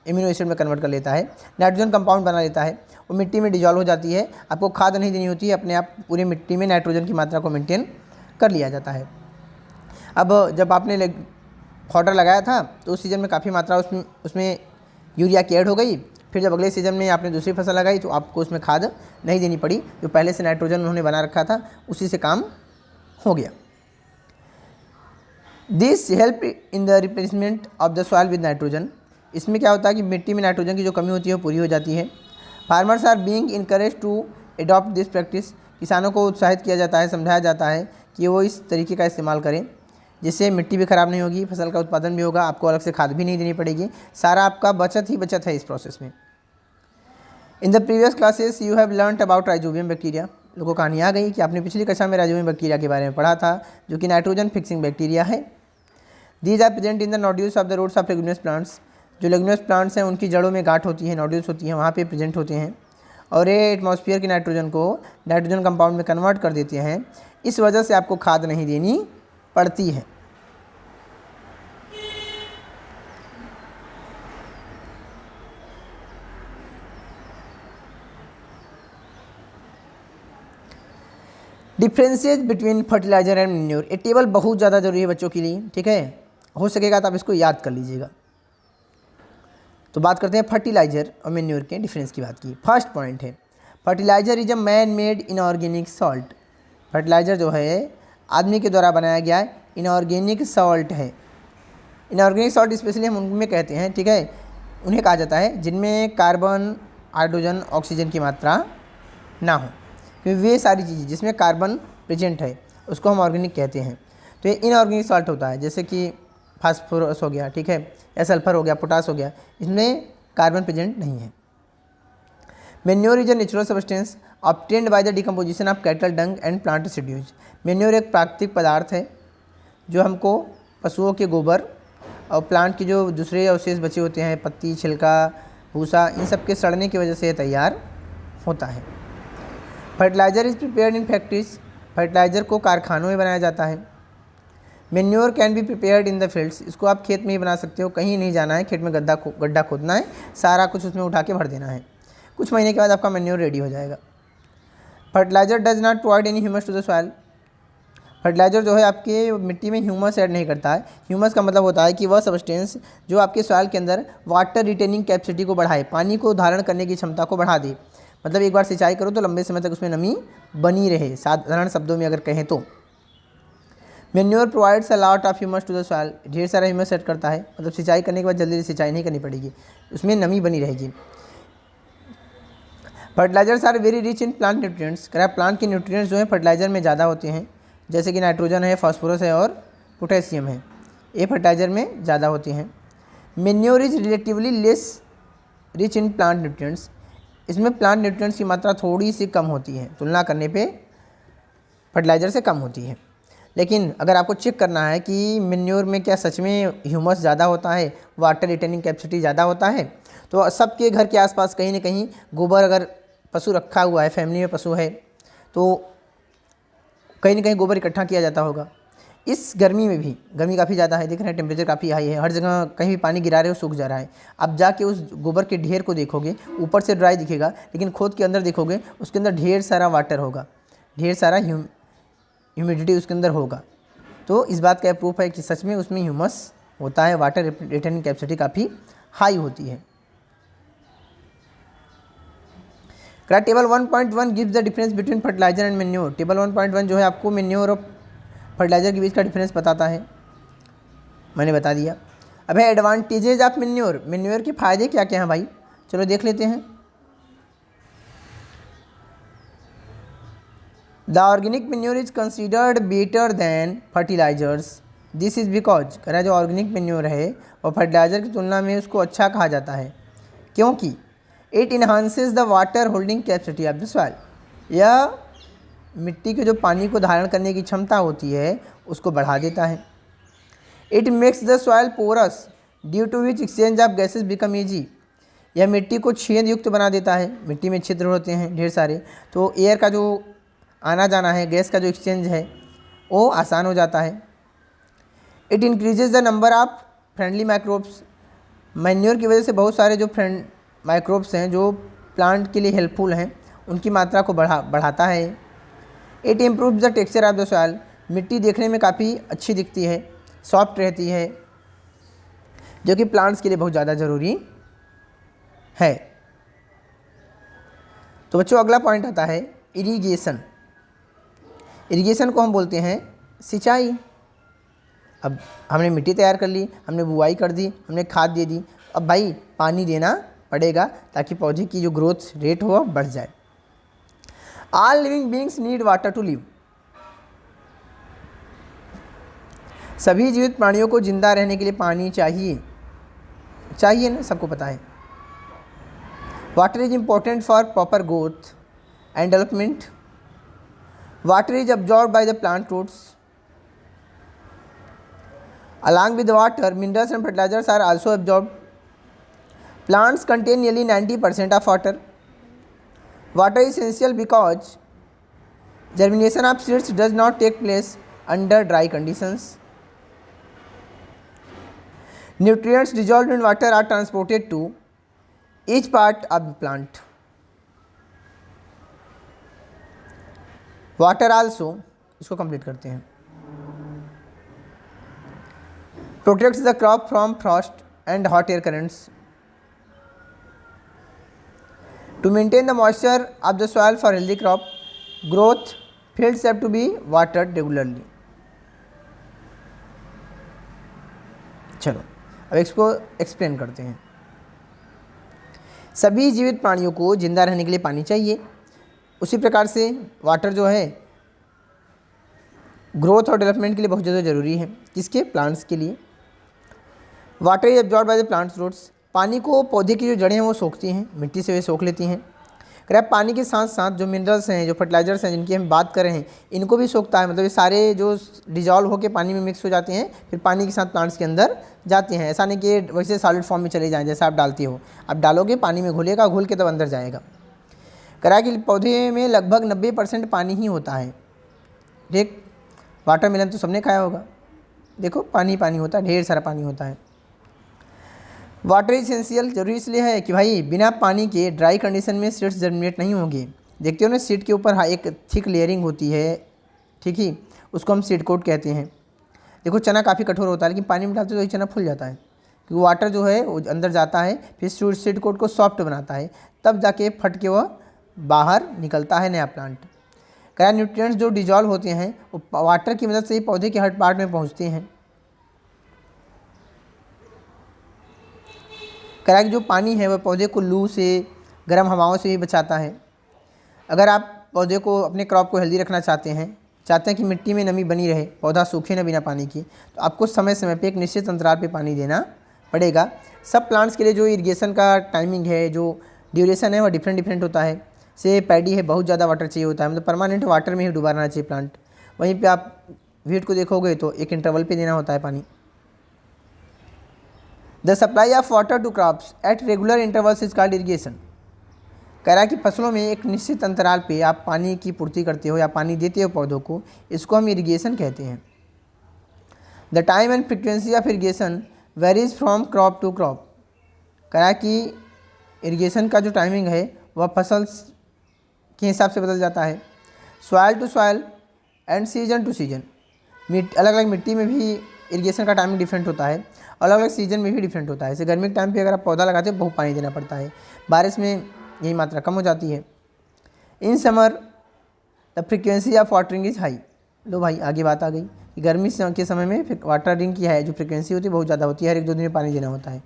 एमिनो एसिड में कन्वर्ट कर लेता है, नाइट्रोजन कंपाउंड बना लेता है। वो मिट्टी में डिजॉल्व हो जाती है, आपको खाद नहीं देनी होती है, अपने आप पूरी मिट्टी में नाइट्रोजन की मात्रा को मेंटेन कर लिया जाता है। अब जब आपने फॉडर लगाया था तो उस सीज़न में काफ़ी मात्रा उसमें यूरिया की ऐड हो गई, फिर जब अगले सीज़न में आपने दूसरी फसल लगाई तो आपको उसमें खाद नहीं देनी पड़ी, जो पहले से नाइट्रोजन उन्होंने बना रखा था उसी से काम हो गया। This help in the replacement of the soil with nitrogen. इसमें क्या होता है कि मिट्टी में नाइट्रोजन की जो कमी होती है वो पूरी हो जाती है। Farmers are being encourage to adopt this practice. किसानों को उत्साहित किया जाता है, समझाया जाता है कि वो इस तरीके का इस्तेमाल करें, जिससे मिट्टी भी ख़राब नहीं होगी, फसल का उत्पादन भी होगा, आपको अलग से खाद भी नहीं देनी पड़ेगी, सारा आपका बचत ही बचत है इस प्रोसेस में। In the previous classes you have learned about rhizobium bacteria. लोगों कहानी आ गई कि आपने पिछली कक्षा में राइजोबियम बैक्टीरिया के बारे में पढ़ा था, जो कि नाइट्रोजन फिक्सिंग बैक्टीरिया है। These are present in the nodules of the roots of leguminous plants. जो लेगुमिनस प्लांट्स हैं उनकी जड़ों में गांठ होती है, नोड्यूल्स होती हैं, वहाँ पे प्रेजेंट होते हैं, और ये एटमॉस्फेयर के नाइट्रोजन को नाइट्रोजन कंपाउंड में कन्वर्ट कर देते हैं। इस वजह से आपको खाद नहीं देनी पड़ती है। Differences between fertiliser and manure. ये टेबल बहुत ज़्यादा जरूरी है बच्चों के लिए, ठीक है, हो सकेगा तो आप इसको याद कर लीजिएगा। तो बात करते हैं फर्टिलाइजर और मैन्योर के डिफरेंस की बात की। फर्स्ट पॉइंट है fertiliser is a man made inorganic salt. Fertiliser जो है आदमी के द्वारा बनाया गया इनऑर्गेनिक सॉल्ट है। इनऑर्गेनिक सॉल्ट स्पेशली हम उनमें कहते हैं, ठीक है, उन्हें कहा जाता है जिनमें कार्बन, हाइड्रोजन, ऑक्सीजन की मात्रा ना हो, क्योंकि वे सारी चीज़ें जिसमें कार्बन प्रेजेंट है उसको हम ऑर्गेनिक कहते हैं। तो ये इनऑर्गेनिक सॉल्ट होता है, जैसे कि फास्फोरस हो गया, ठीक है, या सल्फर हो गया, पोटास हो गया, इसमें कार्बन प्रेजेंट नहीं है। Manure is a natural substance obtained by the decomposition of cattle Dang and plant residues. Manure एक प्राकृतिक पदार्थ है जो हमको पशुओं के गोबर और प्लांट के जो दूसरे अवशेष बचे होते हैं, पत्ती, छिलका, भूसा, इन सब के सड़ने की वजह से ये तैयार होता है। Fertiliser is prepared in factories, fertiliser को कारखानों में बनाया जाता है। Manure can be prepared in the fields, इसको आप खेत में ही बना सकते हो, कहीं नहीं जाना है, खेत में गड्ढा खोदना है, सारा कुछ उसमें उठा के भर देना है, कुछ महीने के बाद आपका मेन्योर रेडी हो जाएगा। Fertiliser does not provide any humus to the soil, fertiliser जो है आपके मिट्टी में ह्यूमस ऐड नहीं करता है। ह्यूमस का मतलब होता है कि वह सब्सटेंस जो आपके सॉइल के अंदर वाटर रिटेनिंग कैपेसिटी को बढ़ाए, पानी को धारण करने की क्षमता को बढ़ा दे, मतलब एक बार सिंचाई करो तो लंबे समय तक उसमें नमी बनी रहे, साधारण शब्दों में अगर कहें तो। Manure provides a lot of humus to the soil, ढेर सारा ह्यूमस ऐड करता है, मतलब सिंचाई करने के बाद जल्दी सिंचाई नहीं करनी पड़ेगी, उसमें नमी बनी रहेगी। Fertilisers are very rich in plant nutrients, plant के न्यूट्रिएंट्स जो है फर्टिलाइजर में ज़्यादा होते हैं, जैसे कि नाइट्रोजन है, फास्फोरस है और पोटेशियम है, ये फर्टिलाइजर में ज़्यादा होते हैं। Manure is relatively less rich in plant nutrients, इसमें प्लांट न्यूट्रिएंट्स की मात्रा थोड़ी सी कम होती है, तुलना करने पे फर्टिलाइज़र से कम होती है। लेकिन अगर आपको चेक करना है कि मेन्योर में क्या सच में ह्यूमस ज़्यादा होता है, वाटर रिटेनिंग कैपेसिटी ज़्यादा होता है, तो सबके घर के आसपास कहीं ना कहीं गोबर, अगर पशु रखा हुआ है, फैमिली में पशु है, तो कहीं ना कहीं गोबर इकट्ठा किया जाता होगा। इस गर्मी में भी, गर्मी काफ़ी ज़्यादा है, देख रहे हैं टेम्परेचर काफ़ी हाई है, हर जगह कहीं भी पानी गिरा रहे हो सूख जा रहा है। अब जाके उस गोबर के ढेर को देखोगे, ऊपर से ड्राई दिखेगा, लेकिन खोद के अंदर देखोगे उसके अंदर ढेर सारा वाटर होगा, ढेर सारा ह्यूमिडिटी उसके अंदर होगा। तो इस बात का प्रूफ है कि सच में उसमें ह्यूमस होता है, वाटर रिटेनिंग कैपेसिटी काफ़ी हाई होती है। Table 1.1 gives the difference between fertiliser and manure, table 1.1 जो है आपको मेन्योर और फर्टिलाइजर के बीच का डिफरेंस बताता है, मैंने बता दिया। अब है एडवांटेजेज ऑफ मेन्योर, मेन्योर के फायदे क्या क्या हैं भाई, चलो देख लेते हैं। The organic manure is considered better than fertilisers, this is because, कह रहा है जो ऑर्गेनिक मेन्योर है और फर्टिलाइजर की तुलना में उसको अच्छा कहा जाता है, क्योंकि it enhances the water holding capacity of the soil, यह मिट्टी के जो पानी को धारण करने की क्षमता होती है उसको बढ़ा देता है। It makes the soil porous due to which exchange of gases become easy, यह मिट्टी को छेद युक्त बना देता है, मिट्टी में छिद्र होते हैं ढेर सारे, तो एयर का जो आना जाना है, गैस का जो एक्सचेंज है वो आसान हो जाता है। It increases the number of friendly microbes, manure की वजह से बहुत सारे जो माइक्रोब्स हैं जो प्लांट के लिए हेल्पफुल हैं उनकी मात्रा को बढ़ाता है। It improve the texture of the soil, मिट्टी देखने में काफ़ी अच्छी दिखती है, सॉफ्ट रहती है, जो कि प्लांट्स के लिए बहुत ज़्यादा ज़रूरी है। तो बच्चों अगला पॉइंट आता है इरिगेशन, इरिगेशन को हम बोलते हैं सिंचाई। अब हमने मिट्टी तैयार कर ली, हमने बुआई कर दी, हमने खाद दे दी, अब भाई पानी देना पड़ेगा ताकि पौधे की जो ग्रोथ रेट हो बढ़ जाए। All living beings need water to live, सभी जीवित प्राणियों को जिंदा रहने के लिए पानी चाहिए, चाहिए ना, सबको पता है। Water is important for proper growth and development, water is absorbed by the plant roots, along with water minerals and fertilizers are also absorbed, plants contain nearly 90% of water, water is essential because germination of seeds does not take place under dry conditions, nutrients dissolved in water are transported to each part of the plant, water also, इसको complete करते हैं, protects the crop from frost and hot air currents, to maintain the moisture of the soil for healthy crop growth fields have to be watered regularly। चलो अब इसको explain करते हैं। सभी जीवित प्राणियों को जिंदा रहने के लिए पानी चाहिए, उसी प्रकार से वाटर जो है ग्रोथ और डेवलपमेंट के लिए बहुत ज़्यादा ज़रूरी है, किसके, प्लांट्स के लिए। Water is absorb by the plants roots, पानी को पौधे की जो जड़ें हैं वो सोखती हैं, मिट्टी से वे सोख लेती हैं। कह रहा है पानी के साथ साथ जो मिनरल्स हैं, जो फर्टिलाइजर्स हैं जिनकी हम बात कर रहे हैं, इनको भी सोखता है। मतलब ये सारे जो डिजॉल्व होकर पानी में मिक्स हो जाते हैं, फिर पानी के साथ प्लांट्स के अंदर जाते हैं। ऐसा नहीं कि वैसे सॉलिड फॉर्म में चले जाएँ जैसा आप डालती हो, आप डालोगे पानी में घुलेगा, घुल के तब अंदर जाएगा। कह रहा है कि पौधे में लगभग 90% पानी ही होता है। ठीक, वाटरमेलन तो सबने खाया होगा, देखो पानी पानी होता है, ढेर सारा पानी होता है। वाटर इसेंशियल जरूरी इसलिए है कि भाई बिना पानी के ड्राई कंडीशन में सीड्स जर्मिनेट नहीं होंगे। देखते हो ना, सीड के ऊपर एक थिक लेयरिंग होती है, ठीक ही, उसको हम सीड कोट कहते हैं। देखो चना काफ़ी कठोर होता है, लेकिन पानी में डालते तो ये चना फूल जाता है, क्योंकि वाटर जो है वो अंदर जाता है, फिर सीड कोट को सॉफ्ट बनाता है, तब जाके फट के वह बाहर निकलता है नया प्लांट। क्या न्यूट्रिएंट्स जो डिजॉल्व होते हैं वो वाटर की मदद से ही पौधे के हर पार्ट में पहुंचते हैं। कह रहा है कि जो पानी है वह पौधे को लू से, गर्म हवाओं से भी बचाता है। अगर आप पौधे को, अपने क्रॉप को हेल्दी रखना चाहते हैं कि मिट्टी में नमी बनी रहे, पौधा सूखे ना बिना पानी के, तो आपको समय समय पे एक निश्चित अंतराल पे पानी देना पड़ेगा। सब प्लांट्स के लिए जो इरिगेशन का टाइमिंग है, जो ड्यूरेशन है, वह डिफरेंट होता है। से पैडी है, बहुत ज़्यादा वाटर चाहिए होता है, मतलब परमानेंट वाटर में ही डुबा रहना चाहिए प्लांट। वहीं पे आप वीट को देखोगे तो एक इंटरवल पे देना होता है पानी। The supply of water to crops at regular intervals is called irrigation. कह रहा है कि फसलों में एक निश्चित अंतराल पे आप पानी की पूर्ति करते हो या पानी देते हो पौधों को, इसको हम इरीगेशन कहते हैं। The time and frequency of irrigation varies from crop to crop. कह रहा है कि इरीगेशन का जो टाइमिंग है वह फसल के हिसाब से बदल जाता है। Soil to soil and season to season, अलग अलग मिट्टी में भी इरीगेशन का टाइमिंग डिफरेंट होता है, अलग अलग सीजन में भी डिफरेंट होता है। जैसे गर्मी के टाइम पे अगर आप पौधा लगाते हो बहुत पानी देना पड़ता है, बारिश में यही मात्रा कम हो जाती है। In summer the frequency of watering is high. लो भाई आगे बात आ गई कि गर्मी के समय में वाटरिंग की है जो फ्रिक्वेंसी होती है बहुत ज़्यादा होती है, हर 1-2 दिन में पानी देना होता है।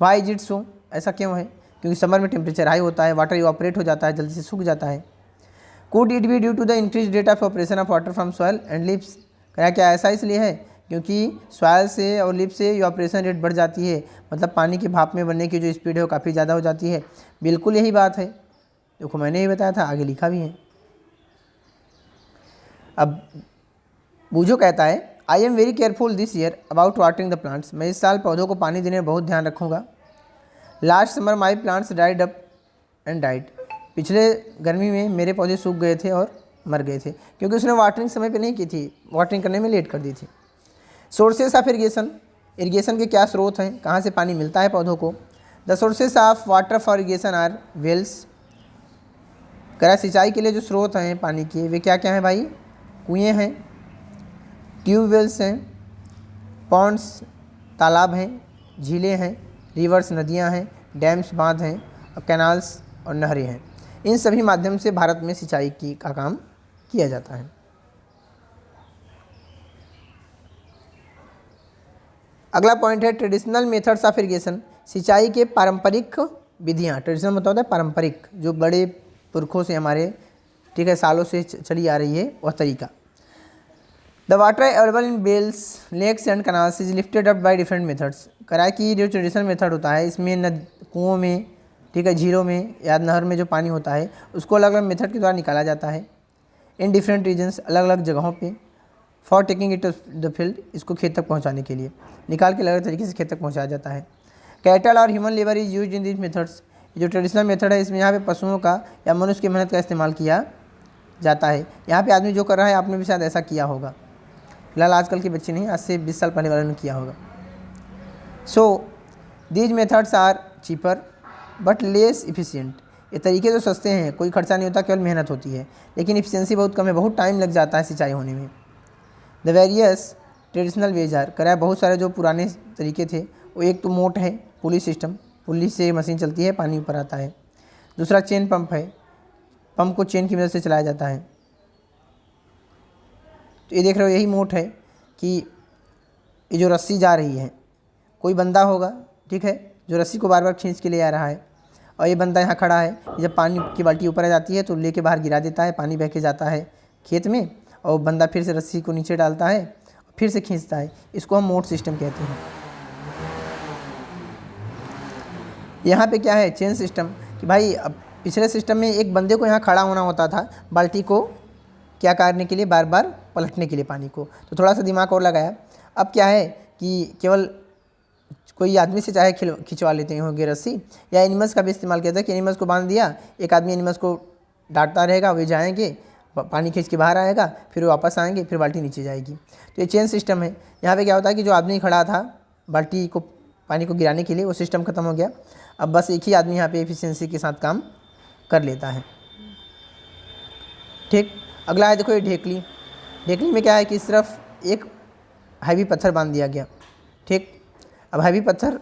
वाई इज इट सो, ऐसा क्यों है? क्योंकि समर में टेम्परेचर हाई होता है, वाटर इवापोरेट हो जाता है, जल्दी से सूख जाता है। Could it be due to the increase rate of operation of water from soil and lips. क्या ऐसा इसलिए है क्योंकि सॉयल से और लिप से इवापोरेशन रेट बढ़ जाती है, मतलब पानी की भाप में बनने की जो स्पीड है वो काफ़ी ज़्यादा हो जाती है। बिल्कुल यही बात है, देखो मैंने ही बताया था, आगे लिखा भी है। अब बूझो कहता है I am very careful this year about watering the plants. मैं इस साल पौधों को पानी देने में बहुत ध्यान रखूँगा। Last summer my plants dried up and died. पिछले गर्मी में मेरे पौधे सूख गए थे और मर गए थे, क्योंकि उसने वाटरिंग समय पे नहीं की थी, वाटरिंग करने में लेट कर दी थी। सोर्सेस ऑफ इरीगेशन, इरीगेशन के क्या स्रोत हैं, कहाँ से पानी मिलता है पौधों को? The sources of water for irrigation are wells. करा सिंचाई के लिए जो स्रोत हैं पानी के वे क्या क्या हैं भाई? कुएँ हैं, ट्यूबवेल्स हैं, पॉन्ड्स तालाब हैं, झीलें हैं, रिवर्स नदियाँ हैं, डैम्स बांध हैं, और कैनाल्स और नहरें हैं। इन सभी माध्यम से भारत में सिंचाई का काम किया जाता है। अगला पॉइंट है ट्रेडिशनल मेथड्स ऑफ इरीगेशन। सिंचाई के पारंपरिक विधियाँ। ट्रेडिशनल मतलब होता है पारंपरिक, जो बड़े पुरखों से हमारे, ठीक है, सालों से चली आ रही है वह तरीका। The water available in wells, lakes and canals is lifted up by different methods. करा कि जो ट्रेडिशनल मेथड होता है इसमें कुओं में, ठीक है, झीलों में या नहर में जो पानी होता है उसको अलग अलग मेथड के द्वारा निकाला जाता है। इन डिफरेंट रीजन्स, अलग अलग जगहों पे, for taking it the field, इसको खेत तक पहुंचाने के लिए निकाल के अलग अलग तरीके से खेत तक पहुंचाया जाता है। कैटल और human labour is use in this methods. जो ट्रेडिशनल मेथड है इसमें यहाँ पे पशुओं का या मनुष्य की मेहनत का इस्तेमाल किया जाता है। यहाँ पे आदमी जो कर रहा है आपने भी शायद ऐसा किया होगा, फिलहाल आजकल के बच्चे नहीं, आज से 20 साल पहले वालों ने किया होगा। So these methods are cheaper but less efficient. ये तरीके तो सस्ते हैं, कोई खर्चा नहीं होता, केवल मेहनत होती है, लेकिन इफिशियंसी बहुत कम है, बहुत टाइम लग जाता है सिंचाई होने में। The various traditional ways are. कराया बहुत सारे जो पुराने तरीके थे वो, एक तो मोट है पुली सिस्टम, पुली से मशीन चलती है, पानी ऊपर आता है। दूसरा चेन पंप है, पंप को चेन की मदद से चलाया जाता है। तो ये देख रहे हो, यही मोट है कि ये जो रस्सी जा रही है, कोई बंदा होगा, ठीक है, जो रस्सी को बार बार खींच के ले आ रहा है, और ये बंदा यहाँ खड़ा है, जब पानी की बाल्टी ऊपर आ जाती है तो लेके बाहर गिरा देता है, पानी बह के जाता है खेत में, और बंदा फिर से रस्सी को नीचे डालता है, फिर से खींचता है। इसको हम मोट सिस्टम कहते हैं। यहाँ पे क्या है, चेन सिस्टम, कि भाई अब पिछले सिस्टम में एक बंदे को यहाँ खड़ा होना होता था बाल्टी को क्या करने के लिए, बार बार पलटने के लिए पानी को। तो थोड़ा सा दिमाग और लगाया। अब क्या है कि केवल कोई आदमी से चाहे खिंचवा लेते होंगे रस्सी, या एनिमल्स का भी इस्तेमाल किया था कि एनिमल्स को बांध दिया, एक आदमी एनिमल्स को डांटता रहेगा, वे जाएंगे, पानी खींच के बाहर आएगा, फिर वो वापस आएंगे, फिर बाल्टी नीचे जाएगी। तो ये चेन सिस्टम है। यहाँ पे क्या होता है कि जो आदमी खड़ा था बाल्टी को पानी को गिराने के लिए, वो सिस्टम खत्म हो गया। अब बस एक ही आदमी यहाँ पे एफिशिएंसी के साथ काम कर लेता है। ठीक, अगला है देखो ये ढेकली। ढेकली में क्या है कि इस तरफ एक हैवी पत्थर बांध दिया गया। ठीक, अब हैवी पत्थर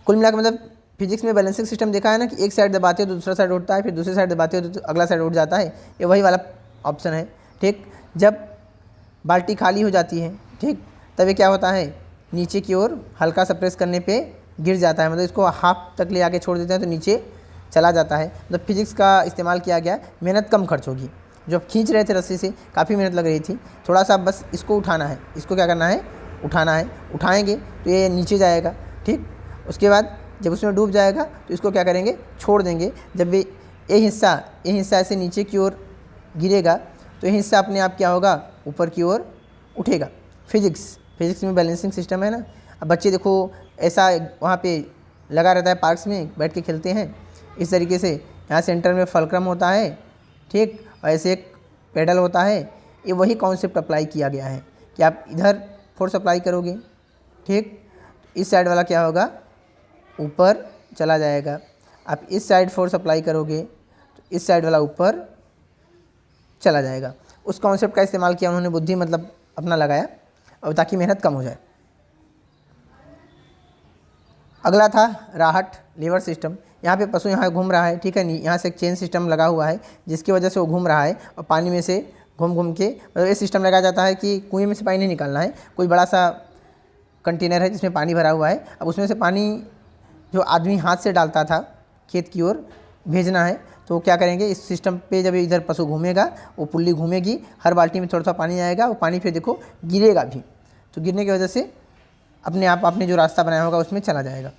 कुल मिलाकर मतलब फिजिक्स में बैलेंसिंग सिस्टम देखा है ना कि एक साइड दबाते हो तो दूसरा साइड उठता है, फिर दूसरी साइड दबाते हो तो अगला साइड उठ जाता है। ये वही वाला ऑप्शन है। ठीक, जब बाल्टी खाली हो जाती है, ठीक, तब ये क्या होता है, नीचे की ओर हल्का सा प्रेस करने पे गिर जाता है, मतलब इसको हाफ तक ले आके छोड़ देते हैं तो नीचे चला जाता है। मतलब फिजिक्स का इस्तेमाल किया गया, मेहनत कम खर्च होगी। जो आप खींच रहे थे रस्सी से काफ़ी मेहनत लग रही थी, थोड़ा सा बस इसको उठाना है, इसको क्या करना है, उठाना है। उठाएंगे तो ये नीचे जाएगा। ठीक, उसके बाद जब उसमें डूब जाएगा तो इसको क्या करेंगे, छोड़ देंगे। जब ये हिस्सा ऐसे नीचे की ओर गिरेगा तो ये हिस्सा अपने आप क्या होगा, ऊपर की ओर उठेगा। फिजिक्स में बैलेंसिंग सिस्टम है ना। अब बच्चे देखो ऐसा वहाँ पे लगा रहता है, पार्क्स में बैठ के खेलते हैं इस तरीके से। यहाँ सेंटर में फलक्रम होता है, ठीक, और ऐसे एक पेडल होता है। ये वही कॉन्सेप्ट अप्लाई किया गया है कि आप इधर फोर्स अप्लाई करोगे, ठीक, इस साइड वाला क्या होगा, ऊपर चला जाएगा। आप इस साइड फोर्स अप्लाई करोगे तो इस साइड वाला ऊपर चला जाएगा। उस कॉन्सेप्ट का इस्तेमाल किया उन्होंने, बुद्धि मतलब अपना लगाया, और ताकि मेहनत कम हो जाए। अगला था राहट लीवर सिस्टम। यहाँ पे पशु यहाँ घूम रहा है, ठीक है, यहाँ से एक चेन सिस्टम लगा हुआ है जिसकी वजह से वो घूम रहा है, और पानी में से घूम घूम के, मतलब ये सिस्टम लगाया जाता है कि कुएं में से पानी नहीं निकालना है, कोई बड़ा सा कंटेनर है जिसमें पानी भरा हुआ है। अब उसमें से पानी जो आदमी हाथ से डालता था खेत की ओर भेजना है, तो क्या करेंगे, इस सिस्टम पे जब इधर पशु घूमेगा, वो पुल्ली घूमेगी, हर बाल्टी में थोड़ा सा पानी आएगा, वो पानी फिर देखो गिरेगा भी, तो गिरने की वजह से अपने आप आपने जो रास्ता बनाया होगा उसमें चला जाएगा।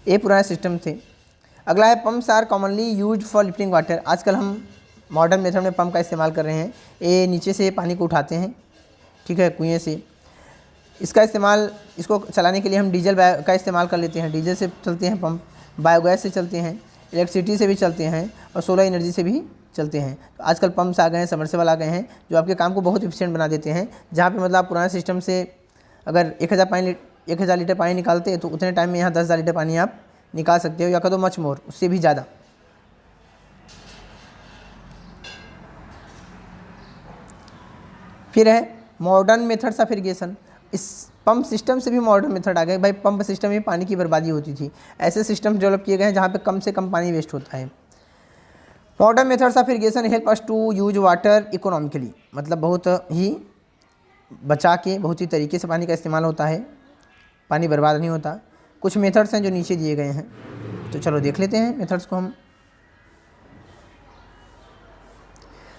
ये पुराने सिस्टम थे। अगला है pumps are commonly use for lifting water. आजकल हम मॉडर्न मेथड में पंप का इस्तेमाल कर रहे हैं। ये नीचे से पानी को उठाते हैं, ठीक है, कुएँ से। इसका इस्तेमाल, इसको चलाने के लिए हम डीजल का इस्तेमाल कर लेते हैं। डीजल से चलते हैं पंप, बायोगैस से चलते हैं, इलेक्ट्रिसिटी से भी चलते हैं, और सोलर एनर्जी से भी चलते हैं। तो आजकल पंप्स आ गए हैं, सबमर्सिबल आ गए हैं, जो आपके काम को बहुत एफिशिएंट बना देते हैं। जहाँ पे मतलब आप पुराने सिस्टम से अगर 1000 लीटर पानी निकालते हैं तो उतने टाइम में यहाँ 10,000 लीटर पानी आप निकाल सकते हो, या कह दो मच मोर, उससे भी ज़्यादा। फिर है मॉडर्न मेथड्स ऑफ इरिगेशन। इस पंप सिस्टम से भी मॉडर्न मेथड आ गए। भाई पंप सिस्टम में पानी की बर्बादी होती थी, ऐसे सिस्टम डेवलप किए गए हैं जहाँ पे कम से कम पानी वेस्ट होता है। Modern methods of irrigation help us to use water economically, मतलब बहुत ही बचा के, बहुत ही तरीके से पानी का इस्तेमाल होता है, पानी बर्बाद नहीं होता। कुछ मेथड्स हैं जो नीचे दिए गए हैं, तो चलो देख लेते हैं मेथड्स को हम।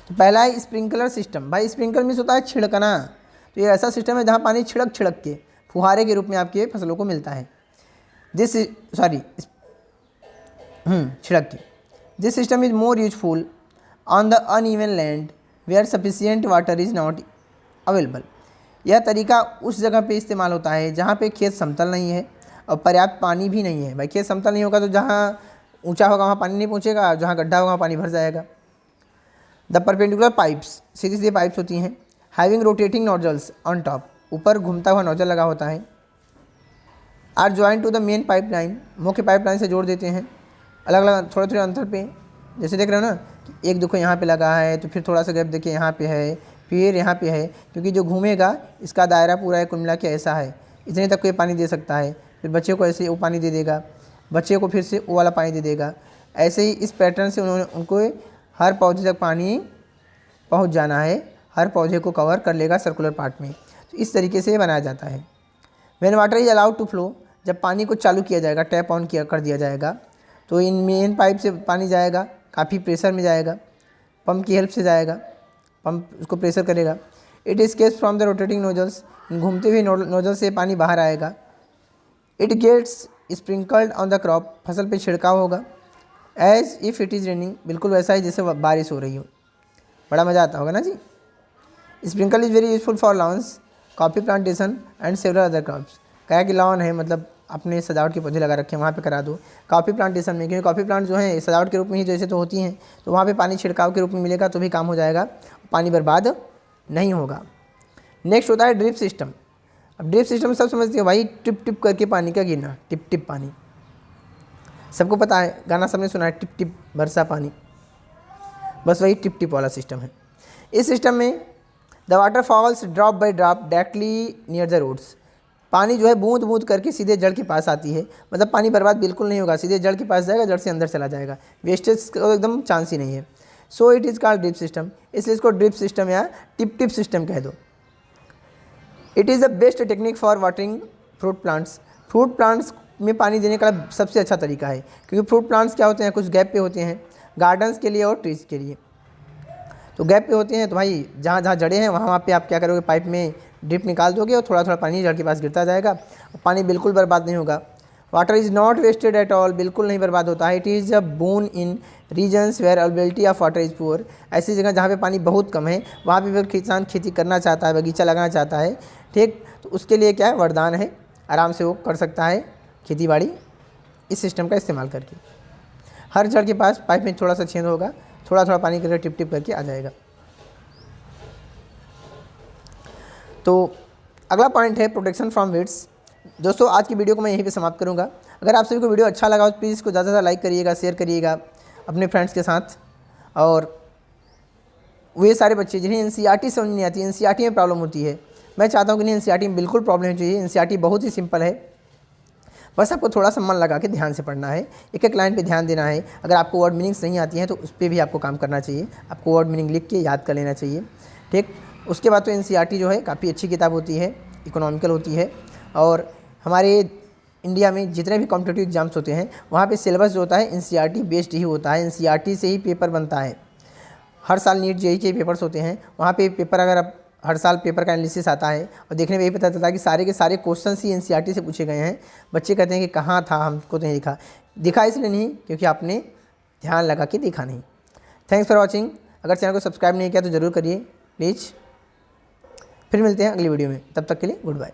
तो पहला है स्प्रिंकलर सिस्टम। भाई स्प्रिंकलर मीन्स होता है छिड़कना। तो ये ऐसा सिस्टम है जहाँ पानी छिड़क छिड़क के फुहारे के रूप में आपके फसलों को मिलता है। छिड़क के। This system is more useful on the uneven land where sufficient water is not available. यह तरीका उस जगह पे इस्तेमाल होता है जहाँ पे खेत समतल नहीं है और पर्याप्त पानी भी नहीं है। भाई खेत समतल नहीं होगा तो जहाँ ऊंचा होगा वहाँ पानी नहीं पहुँचेगा, जहाँ गड्ढा होगा वहाँ पानी भर जाएगा। द परपेंडिकुलर पाइप्स, सीधी सीधी पाइप्स होती हैं, having rotating nozzles on top, ऊपर घूमता हुआ नोजल लगा होता है। Are join to the main pipeline, मुख्य पाइपलाइन से जोड़ देते हैं अलग अलग थोड़े थोड़े अंतर पे। जैसे देख रहे हो ना कि एक देखो यहाँ पे लगा है, तो फिर थोड़ा सा गैप देखिए यहाँ पे है, फिर यहाँ पे है, क्योंकि जो घूमेगा इसका दायरा पूरा है कुल मिला के ऐसा है, इतने तक को ये पानी दे सकता है, फिर बच्चे को ऐसे वो पानी दे देगा, बच्चे को फिर से वो वाला पानी दे देगा। ऐसे ही इस पैटर्न से उनको हर पौधे तक पानी पहुँच जाना है, हर पौधे को कवर कर लेगा सर्कुलर पार्ट में। तो इस तरीके से ये बनाया जाता है। When water is allowed to flow, जब पानी को चालू किया जाएगा, टैप ऑन किया कर दिया जाएगा, तो इन मेन पाइप से पानी जाएगा, काफ़ी प्रेशर में जाएगा, पंप की हेल्प से जाएगा, पंप उसको प्रेशर करेगा। It escapes from the rotating nozzles, घूमते हुए नोजल से पानी बाहर आएगा। It gets sprinkled on the crop, फसल पे छिड़काव होगा। As if it is raining, बिल्कुल वैसा ही जैसे बारिश हो रही हो, बड़ा मज़ा आता होगा ना जी। Sprinkle is very useful for lawns, coffee plantation and several other crops. क्या कि लॉन है मतलब अपने सजावट के पौधे लगा रखे हैं, वहाँ पे करा दो। कॉफ़ी प्लांटेशन में, क्योंकि कॉफ़ी प्लांट जो है सजावट के रूप में ही जैसे तो होती हैं, तो वहाँ पे पानी छिड़काव के रूप में मिलेगा तो भी काम हो जाएगा, पानी बर्बाद नहीं होगा। नेक्स्ट होता है ड्रिप सिस्टम। अब ड्रिप सिस्टम सब समझते हैं भाई, टिप टिप करके पानी का गिरना, टिप टिप पानी, सबको पता है, गाना सबने सुना है, टिप टिप बरसा पानी, बस वही टिप टिप वाला सिस्टम है। इस सिस्टम में the water falls drop by drop directly near the roots, पानी जो है बूंद बूंद करके सीधे जड़ के पास आती है, मतलब पानी बर्बाद बिल्कुल नहीं होगा, सीधे जड़ के पास जाएगा, जड़ से अंदर चला जाएगा, वेस्टेज का एकदम चांस ही नहीं है। So it is called drip system, इसलिए इसको ड्रिप सिस्टम या टिप टिप सिस्टम कह दो। It is the best technique for watering fruit plants, fruit plants में पानी देने का सबसे अच्छा तरीका है, क्योंकि फ्रूट प्लांट्स क्या होते हैं, कुछ गैप पे होते हैं, गार्डन्स के लिए और ट्रीज़ के लिए। तो गैप पे होते हैं तो भाई जहाँ जहाँ जड़ें हैं वहाँ पे आप क्या करोगे, पाइप में ड्रिप निकाल दोगे और थोड़ा थोड़ा पानी जड़ के पास गिरता जाएगा, पानी बिल्कुल बर्बाद नहीं होगा। Water is not wasted at all, बिल्कुल नहीं बर्बाद होता है। It is a boon in regions where availability of water is poor, ऐसी जगह जहाँ पे पानी बहुत कम है वहाँ पे किसान खेती करना चाहता है, बगीचा लगाना चाहता है, ठीक, तो उसके लिए क्या है, वरदान है, आराम से वो कर सकता है खेती बाड़ी इस सिस्टम का इस्तेमाल करके। हर जड़ के पास पाइप में थोड़ा सा छेद होगा, थोड़ा थोड़ा पानी करके टिप टिप करके आ जाएगा। तो अगला पॉइंट है प्रोटेक्शन फ्रॉम वीड्स। दोस्तों आज की वीडियो को मैं यहीं पे समाप्त करूंगा। अगर आप सभी को वीडियो अच्छा लगा तो प्लीज़ इसको ज़्यादा से ज़्यादा लाइक करिएगा, शेयर करिएगा अपने फ्रेंड्स के साथ। और वे सारे बच्चे जिन्हें एनसीईआरटी समझ नहीं आती, एनसीईआरटी में प्रॉब्लम होती है, मैं चाहता हूँ कि एनसीईआरटी में बिल्कुल प्रॉब्लम नहीं चाहिए। एनसीईआरटी बहुत ही सिंपल है, बस आपको थोड़ा सा मन लगा के ध्यान से पढ़ना है, एक एक लाइन पे ध्यान देना है। अगर आपको वर्ड मीनिंग्स नहीं आती हैं तो उस पर भी आपको काम करना चाहिए, आपको वर्ड मीनिंग लिख के याद कर लेना चाहिए, ठीक। उसके बाद तो एनसीईआरटी जो है काफ़ी अच्छी किताब होती है, इकोनॉमिकल होती है। और हमारे इंडिया में जितने भी कॉम्पिटिटिव एग्जाम्स होते हैं वहाँ पे सिलेबस जो होता है एनसीईआरटी बेस्ड ही होता है, एनसीईआरटी से ही पेपर बनता है। हर साल नीट जेईई के पेपर्स होते हैं, वहाँ पे पेपर अगर आप हर साल पेपर का एनालिसिस आता है और देखने में यही पता चलता है कि सारे के सारे क्वेश्चंस ही एनसीईआरटी से पूछे गए हैं। बच्चे कहते हैं कि कहाँ था, हमको तो नहीं दिखा इसलिए नहीं क्योंकि आपने ध्यान लगा के देखा नहीं। Thanks for watching. अगर चैनल को सब्सक्राइब नहीं किया तो ज़रूर करिए प्लीज़। फिर मिलते हैं अगली वीडियो में, तब तक के लिए गुड बाय।